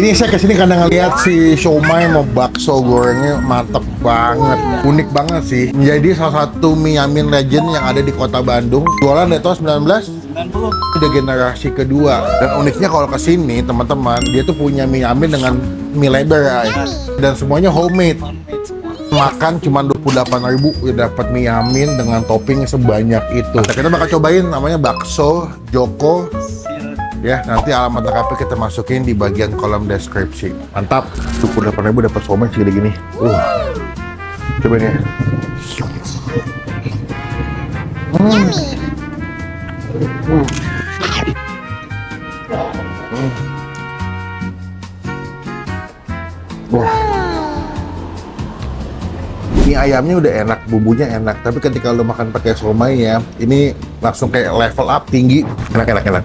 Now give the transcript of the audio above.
Ini saya kesini karena ngeliat si siomay mau bakso gorengnya mantep banget, unik banget sih. Menjadi salah satu mie yamin legend yang ada di kota Bandung. Jualan dari tahun 1990. Udah generasi kedua. Dan uniknya kalau kesini teman-teman, dia tuh punya mie yamin dengan mie lebar ya. Dan semuanya homemade. Makan cuma 28.000 udah dapat mie yamin dengan topping sebanyak itu. Nah, kita bakal cobain namanya bakso Joko. Ya, nanti alamat lengkapnya kita masukin di bagian kolom deskripsi. Mantap, 28.000 dapat somai segede gini. Coba nih. Mie ayamnya udah enak, bumbunya enak. Tapi ketika lo makan pakai somai ya, ini langsung kayak level up tinggi. Enak.